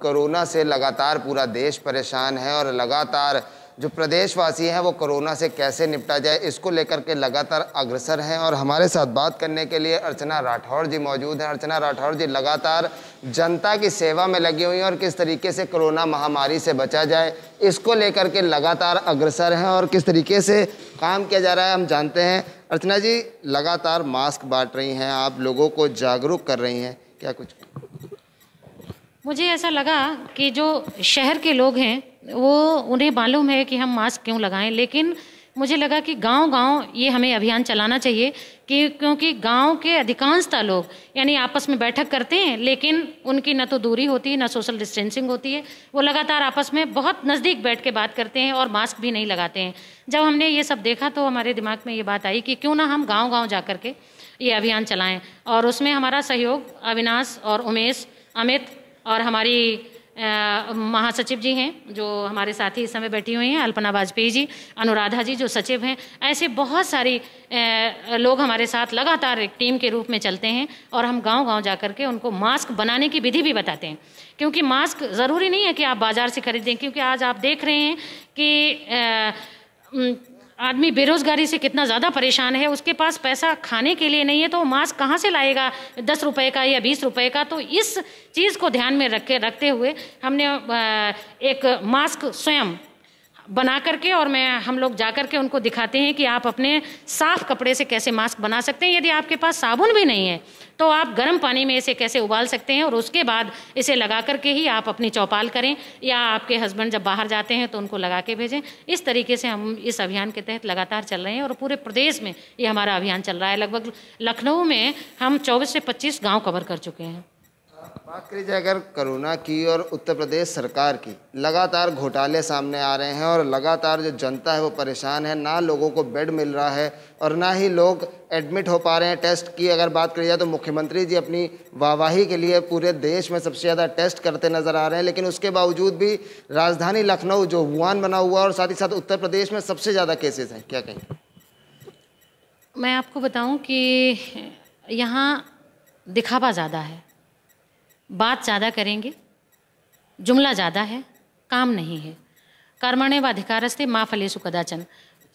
Corona से लगातार पूरा देश परेशान है और लगातार जो प्रदेशवासी हैं वो कोरोना से कैसे निपटा जाए इसको लेकर के लगातार अग्रसर हैं। और हमारे साथ बात करने के लिए अर्चना राठौर जी मौजूद हैं। अर्चना राठौर जी लगातार जनता की सेवा में लगी हुई हैं और किस तरीके से कोरोना महामारी से बचा जाए इसको लेकर के लगातार अग्रसर हैं और किस तरीके से काम किया जा रहा है हम जानते हैं। अर्चना जी, लगातार मास्क बांट रही हैं, आप लोगों को जागरूक कर रही हैं, क्या कुछ? मुझे ऐसा लगा कि जो शहर के लोग हैं वो उन्हें मालूम है कि हम मास्क क्यों लगाएं, लेकिन मुझे लगा कि गांव-गांव ये हमें अभियान चलाना चाहिए कि क्योंकि गांव के अधिकांशतः लोग यानी आपस में बैठक करते हैं लेकिन उनकी न तो दूरी होती है न सोशल डिस्टेंसिंग होती है। वो लगातार आपस में बहुत नज़दीक बैठ के बात करते हैं और मास्क भी नहीं लगाते हैं। जब हमने ये सब देखा तो हमारे दिमाग में ये बात आई कि क्यों ना हम गाँव-गाँव जा कर के ये अभियान चलाएँ। और उसमें हमारा सहयोग अविनाश और उमेश, अमित और हमारी महासचिव जी हैं जो हमारे साथ ही इस समय बैठी हुई हैं, अल्पना वाजपेयी जी, अनुराधा जी जो सचिव हैं, ऐसे बहुत सारी लोग हमारे साथ लगातार एक टीम के रूप में चलते हैं और हम गांव-गांव जा कर के उनको मास्क बनाने की विधि भी बताते हैं। क्योंकि मास्क ज़रूरी नहीं है कि आप बाज़ार से खरीदें, क्योंकि आज आप देख रहे हैं कि आदमी बेरोज़गारी से कितना ज़्यादा परेशान है, उसके पास पैसा खाने के लिए नहीं है तो मास्क कहाँ से लाएगा 10 रुपए का या 20 रुपए का। तो इस चीज़ को ध्यान में रखते हुए हमने एक मास्क स्वयं बना करके और हम लोग जा कर के उनको दिखाते हैं कि आप अपने साफ़ कपड़े से कैसे मास्क बना सकते हैं। यदि आपके पास साबुन भी नहीं है तो आप गर्म पानी में इसे कैसे उबाल सकते हैं और उसके बाद इसे लगा करके ही आप अपनी चौपाल करें या आपके हस्बैंड जब बाहर जाते हैं तो उनको लगा के भेजें। इस तरीके से हम इस अभियान के तहत लगातार चल रहे हैं और पूरे प्रदेश में ये हमारा अभियान चल रहा है। लगभग लखनऊ में हम 24 से 25 गाँव कवर कर चुके हैं। बात करी जाए अगर कोरोना की और उत्तर प्रदेश सरकार की, लगातार घोटाले सामने आ रहे हैं और लगातार जो जनता है वो परेशान है, ना लोगों को बेड मिल रहा है और ना ही लोग एडमिट हो पा रहे हैं। टेस्ट की अगर बात करी जाए तो मुख्यमंत्री जी अपनी वाहवाही के लिए पूरे देश में सबसे ज़्यादा टेस्ट करते नज़र आ रहे हैं, लेकिन उसके बावजूद भी राजधानी लखनऊ जो वुहान बना हुआ और साथ ही साथ उत्तर प्रदेश में सबसे ज़्यादा केसेस हैं, क्या कहें? मैं आपको बताऊँ कि यहाँ दिखावा ज़्यादा है, बात ज़्यादा करेंगे, जुमला ज़्यादा है, काम नहीं है। कर्मण्येव अधिकारस्ते मा फलेषु कदाचन,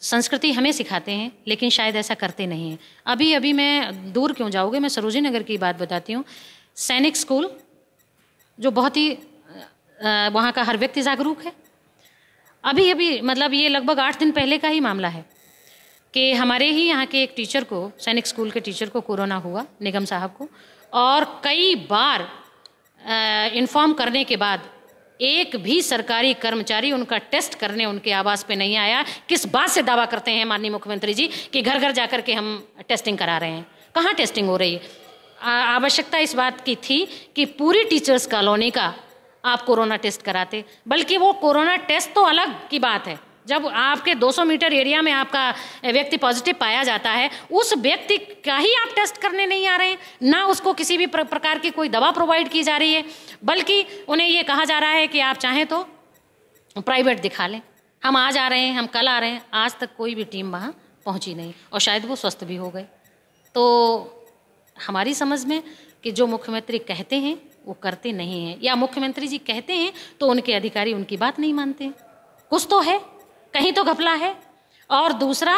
संस्कृति हमें सिखाते हैं लेकिन शायद ऐसा करते नहीं हैं। अभी मैं दूर क्यों जाओगे, मैं सरोजिनी नगर की बात बताती हूँ। सैनिक स्कूल जो बहुत ही वहाँ का हर व्यक्ति जागरूक है। अभी मतलब ये लगभग 8 दिन पहले का ही मामला है कि हमारे ही यहाँ के एक टीचर को, सैनिक स्कूल के टीचर को कोरोना हुआ, निगम साहब को, और कई बार इन्फॉर्म करने के बाद एक भी सरकारी कर्मचारी उनका टेस्ट करने उनके आवास पे नहीं आया। किस बात से दावा करते हैं माननीय मुख्यमंत्री जी कि घर घर जाकर के हम टेस्टिंग करा रहे हैं? कहाँ टेस्टिंग हो रही है? आवश्यकता इस बात की थी कि पूरी टीचर्स कॉलोनी का आप कोरोना टेस्ट कराते, बल्कि वो कोरोना टेस्ट तो अलग की बात है। जब आपके 200 मीटर एरिया में आपका व्यक्ति पॉजिटिव पाया जाता है, उस व्यक्ति का ही आप टेस्ट करने नहीं आ रहे हैं, ना उसको किसी भी प्रकार की कोई दवा प्रोवाइड की जा रही है, बल्कि उन्हें ये कहा जा रहा है कि आप चाहें तो प्राइवेट दिखा लें, हम आज आ रहे हैं, हम कल आ रहे हैं। आज तक कोई भी टीम वहाँ पहुँची नहीं और शायद वो स्वस्थ भी हो गए। तो हमारी समझ में कि जो मुख्यमंत्री कहते हैं वो करते नहीं हैं, या मुख्यमंत्री जी कहते हैं तो उनके अधिकारी उनकी बात नहीं मानते हैं। कुछ तो है, कहीं तो घपला है। और दूसरा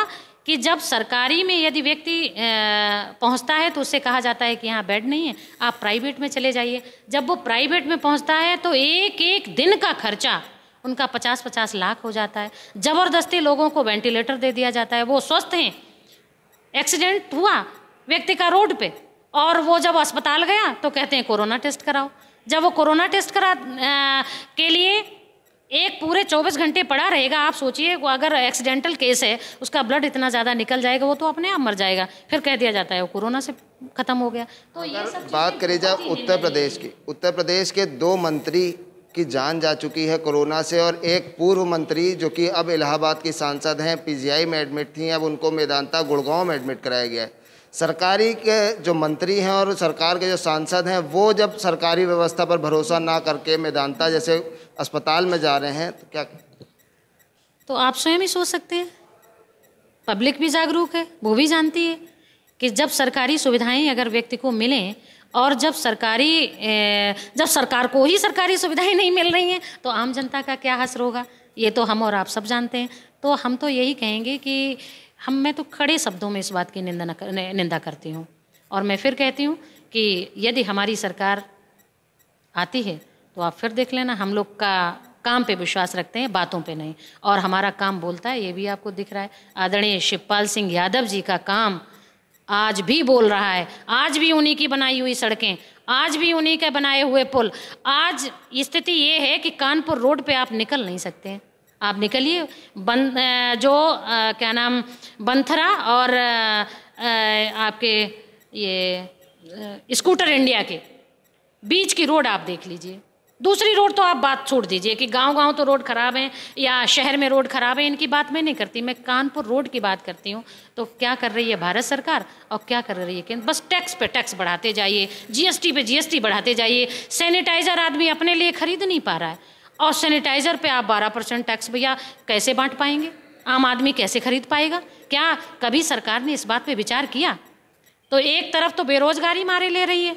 कि जब सरकारी में यदि व्यक्ति पहुंचता है तो उससे कहा जाता है कि यहाँ बेड नहीं है, आप प्राइवेट में चले जाइए। जब वो प्राइवेट में पहुंचता है तो एक दिन का खर्चा उनका 50-50 लाख हो जाता है। ज़बरदस्ती लोगों को वेंटिलेटर दे दिया जाता है। वो स्वस्थ हैं, एक्सीडेंट हुआ व्यक्ति का रोड पे, और वो जब अस्पताल गया तो कहते हैं कोरोना टेस्ट कराओ। जब वो कोरोना टेस्ट के लिए एक पूरे 24 घंटे पड़ा रहेगा, आप सोचिए अगर एक्सीडेंटल केस है, उसका ब्लड इतना ज़्यादा निकल जाएगा, वो तो अपने आप मर जाएगा, फिर कह दिया जाता है वो कोरोना से ख़त्म हो गया। तो ये सब बात करी जाए उत्तर प्रदेश की, उत्तर प्रदेश के 2 मंत्री की जान जा चुकी है कोरोना से और एक पूर्व मंत्री जो कि अब इलाहाबाद की सांसद हैं, पीजीआई में एडमिट थी, अब उनको मेदांता गुड़गांव में एडमिट कराया गया है। सरकारी के जो मंत्री हैं और सरकार के जो सांसद हैं वो जब सरकारी व्यवस्था पर भरोसा ना करके मेदांता जैसे अस्पताल में जा रहे हैं तो क्या? तो आप स्वयं ही सोच सकते हैं, पब्लिक भी जागरूक है, वो भी जानती है कि जब सरकारी सुविधाएं अगर व्यक्ति को मिलें और जब सरकार को ही सरकारी सुविधाएं नहीं मिल रही हैं तो आम जनता का क्या हश्र होगा, ये तो हम और आप सब जानते हैं। तो हम तो यही कहेंगे कि मैं तो खड़े शब्दों में इस बात की निंदा करती हूँ। और मैं फिर कहती हूँ कि यदि हमारी सरकार आती है तो आप फिर देख लेना, हम लोग का काम पे विश्वास रखते हैं, बातों पे नहीं, और हमारा काम बोलता है, ये भी आपको दिख रहा है। आदरणीय शिवपाल सिंह यादव जी का काम आज भी बोल रहा है, आज भी उन्हीं की बनाई हुई सड़कें, आज भी उन्हीं के बनाए हुए पुल। आज स्थिति ये है कि कानपुर रोड पे आप निकल नहीं सकते हैं। आप निकलिए क्या नाम बंथरा और आपके ये स्कूटर इंडिया के बीच की रोड आप देख लीजिए। दूसरी रोड तो आप बात छोड़ दीजिए कि गांव-गांव तो रोड खराब है या शहर में रोड खराब है, इनकी बात मैं नहीं करती, मैं कानपुर रोड की बात करती हूँ। तो क्या कर रही है भारत सरकार और क्या कर रही है केंद्र? बस टैक्स पे टैक्स बढ़ाते जाइए, जीएसटी पे जीएसटी बढ़ाते जाइए। सैनिटाइजर आदमी अपने लिए खरीद नहीं पा रहा है और सैनिटाइजर पे आप 12% टैक्स भैया कैसे बांट पाएंगे? आम आदमी कैसे खरीद पाएगा? क्या कभी सरकार ने इस बात पे विचार किया? तो एक तरफ तो बेरोजगारी मारे ले रही है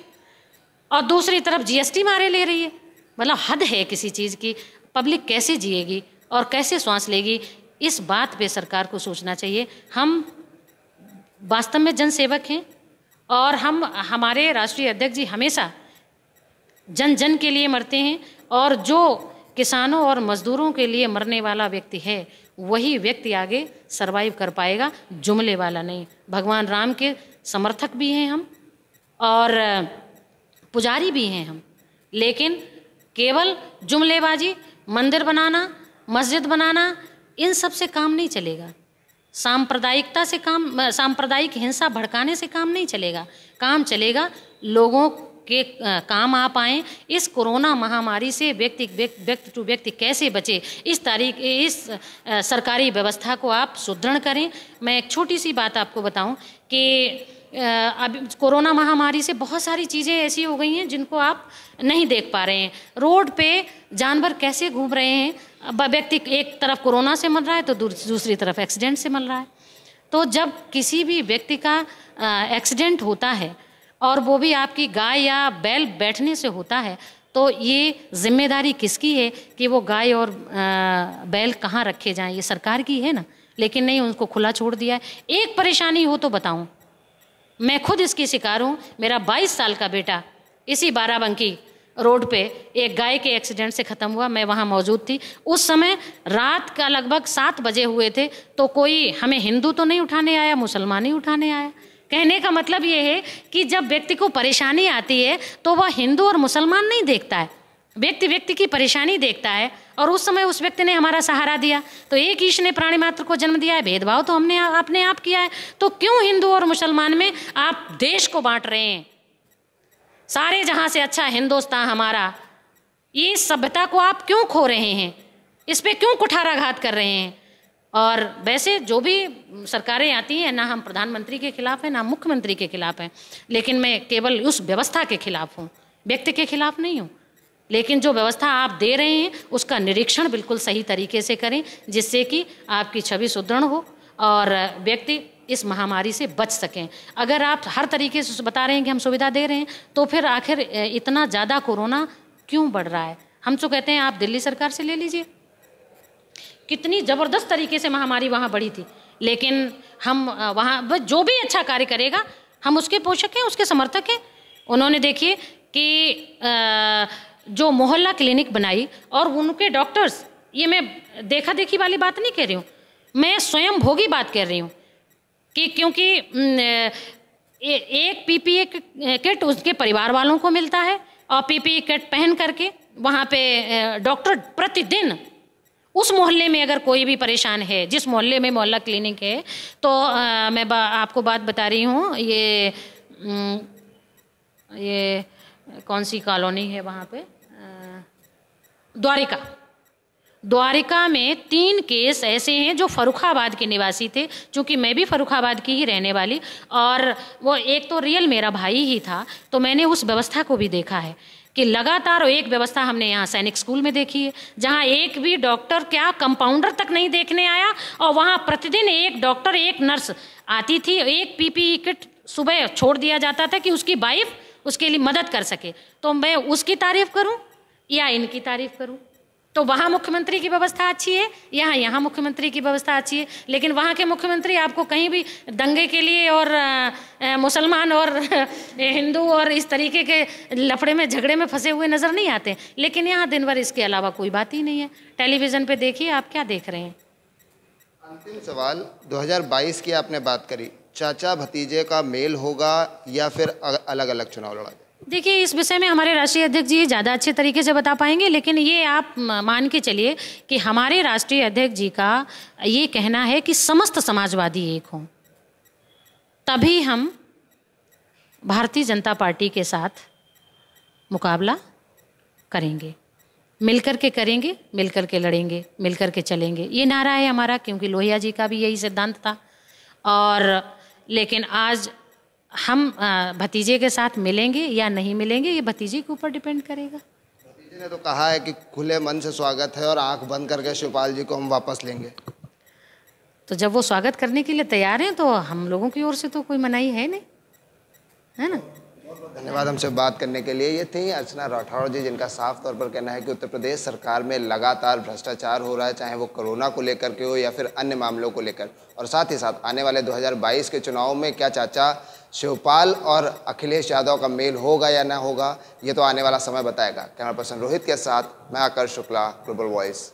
और दूसरी तरफ जीएसटी मारे ले रही है। मतलब हद है किसी चीज़ की। पब्लिक कैसे जिएगी और कैसे सांस लेगी, इस बात पे सरकार को सोचना चाहिए। हम वास्तव में जनसेवक हैं और हमारे राष्ट्रीय अध्यक्ष जी हमेशा जन जन के लिए मरते हैं, और जो किसानों और मजदूरों के लिए मरने वाला व्यक्ति है वही व्यक्ति आगे सरवाइव कर पाएगा, जुमले वाला नहीं। भगवान राम के समर्थक भी हैं हम और पुजारी भी हैं हम, लेकिन केवल जुमलेबाजी, मंदिर बनाना, मस्जिद बनाना, इन सब से काम नहीं चलेगा। सांप्रदायिक हिंसा भड़काने से काम नहीं चलेगा। काम चलेगा लोगों के काम आ पाएँ। इस कोरोना महामारी से व्यक्ति टू व्यक्ति कैसे बचे, इस सरकारी व्यवस्था को आप सुदृढ़ करें। मैं एक छोटी सी बात आपको बताऊं कि अब कोरोना महामारी से बहुत सारी चीज़ें ऐसी हो गई हैं जिनको आप नहीं देख पा रहे हैं। रोड पे जानवर कैसे घूम रहे हैं, व्यक्ति एक तरफ कोरोना से मर रहा है तो दूसरी तरफ एक्सीडेंट से मर रहा है। तो जब किसी भी व्यक्ति का एक्सीडेंट होता है और वो भी आपकी गाय या बैल बैठने से होता है, तो ये जिम्मेदारी किसकी है कि वो गाय और बैल कहाँ रखे जाएं? ये सरकार की है ना, लेकिन नहीं, उनको खुला छोड़ दिया है। एक परेशानी हो तो बताऊं, मैं खुद इसकी शिकार हूँ। मेरा 22 साल का बेटा इसी बाराबंकी रोड पे एक गाय के एक्सीडेंट से ख़त्म हुआ। मैं वहाँ मौजूद थी उस समय। रात का लगभग 7 बजे हुए थे, तो कोई हमें हिंदू तो नहीं उठाने आया, मुसलमान ही उठाने आया। कहने का मतलब ये है कि जब व्यक्ति को परेशानी आती है तो वह हिंदू और मुसलमान नहीं देखता है, व्यक्ति की परेशानी देखता है। और उस समय उस व्यक्ति ने हमारा सहारा दिया। तो एक ईश ने प्राणी मात्र को जन्म दिया है, भेदभाव तो हमने अपने आप किया है, तो क्यों हिंदू और मुसलमान में आप देश को बांट रहे हैं? सारे जहां से अच्छा हिंदुस्तान हमारा, ये सभ्यता को आप क्यों खो रहे हैं? इस पे क्यों कुठाराघात कर रहे हैं? और वैसे जो भी सरकारें आती हैं, ना हम प्रधानमंत्री के खिलाफ हैं ना मुख्यमंत्री के खिलाफ हैं, लेकिन मैं केवल उस व्यवस्था के खिलाफ हूँ, व्यक्ति के खिलाफ नहीं हूँ। लेकिन जो व्यवस्था आप दे रहे हैं उसका निरीक्षण बिल्कुल सही तरीके से करें, जिससे कि आपकी छवि सुदृढ़ हो और व्यक्ति इस महामारी से बच सकें। अगर आप हर तरीके से बता रहे हैं कि हम सुविधा दे रहे हैं, तो फिर आखिर इतना ज़्यादा कोरोना क्यों बढ़ रहा है? हम तो कहते हैं आप दिल्ली सरकार से ले लीजिए, कितनी ज़बरदस्त तरीके से महामारी वहाँ बढ़ी थी, लेकिन हम वहाँ जो भी अच्छा कार्य करेगा हम उसके पोषक हैं, उसके समर्थक हैं। उन्होंने देखिए कि जो मोहल्ला क्लिनिक बनाई और उनके डॉक्टर्स, ये मैं देखा देखी वाली बात नहीं कह रही हूँ, मैं स्वयं भोगी बात कर रही हूँ कि क्योंकि एक पीपीई किट उसके परिवार वालों को मिलता है और पीपीई किट पहन करके वहाँ पे डॉक्टर प्रतिदिन उस मोहल्ले में अगर कोई भी परेशान है, जिस मोहल्ले में मोहल्ला क्लिनिक है, तो मैं आपको बात बता रही हूँ, ये कौन सी कॉलोनी है वहाँ पे, द्वारिका में 3 केस ऐसे हैं जो फर्रुखाबाद के निवासी थे। चूँकि मैं भी फर्रुखाबाद की ही रहने वाली, और वो एक तो रियल मेरा भाई ही था, तो मैंने उस व्यवस्था को भी देखा है कि लगातार एक व्यवस्था हमने यहाँ सैनिक स्कूल में देखी है, जहाँ एक भी डॉक्टर क्या कंपाउंडर तक नहीं देखने आया, और वहाँ प्रतिदिन एक डॉक्टर एक नर्स आती थी। एक पीपीई किट सुबह छोड़ दिया जाता था कि उसकी वाइफ उसके लिए मदद कर सके, तो मैं उसकी तारीफ करूं या इनकी तारीफ करूं? तो वहाँ मुख्यमंत्री की व्यवस्था अच्छी है, यहाँ मुख्यमंत्री की व्यवस्था अच्छी है, लेकिन वहाँ के मुख्यमंत्री आपको कहीं भी दंगे के लिए और मुसलमान और हिंदू और इस तरीके के लफड़े में झगड़े में फंसे हुए नज़र नहीं आते। लेकिन यहाँ दिन भर इसके अलावा कोई बात ही नहीं है। टेलीविज़न पे देखिए आप क्या देख रहे हैं। अंतिम सवाल, 2022 की आपने बात करी, चाचा भतीजे का मेल होगा या फिर अलग अलग चुनाव लड़ा? देखिए, इस विषय में हमारे राष्ट्रीय अध्यक्ष जी ज़्यादा अच्छे तरीके से बता पाएंगे, लेकिन ये आप मान के चलिए कि हमारे राष्ट्रीय अध्यक्ष जी का ये कहना है कि समस्त समाजवादी एक हों, तभी हम भारतीय जनता पार्टी के साथ मुकाबला करेंगे, मिलकर के करेंगे, मिलकर के लड़ेंगे, मिलकर के चलेंगे। ये नारा है हमारा, क्योंकि लोहिया जी का भी यही सिद्धांत था। और लेकिन आज हम भतीजे के साथ मिलेंगे या नहीं मिलेंगे, ये भतीजे के ऊपर डिपेंड करेगा। भतीजे ने तो कहा है कि खुले मन से स्वागत है और आंख बंद करके शिवपाल जी को हम वापस लेंगे। तो जब वो स्वागत करने के लिए तैयार हैं तो हम लोगों की ओर से तो कोई मनाही है नहीं, है ना। धन्यवाद हमसे बात करने के लिए। ये थी अर्चना राठौड़ जी, जिनका साफ तौर पर कहना है कि उत्तर प्रदेश सरकार में लगातार भ्रष्टाचार हो रहा है, चाहे वो कोरोना को लेकर के हो या फिर अन्य मामलों को लेकर। और साथ ही साथ आने वाले 2022 के चुनाव में क्या चाचा शिवपाल और अखिलेश यादव का मेल होगा या ना होगा, ये तो आने वाला समय बताएगा। कैमरा पर्सन रोहित के साथ मैं आकर्ष शुक्ला, ग्लोबल वॉइस।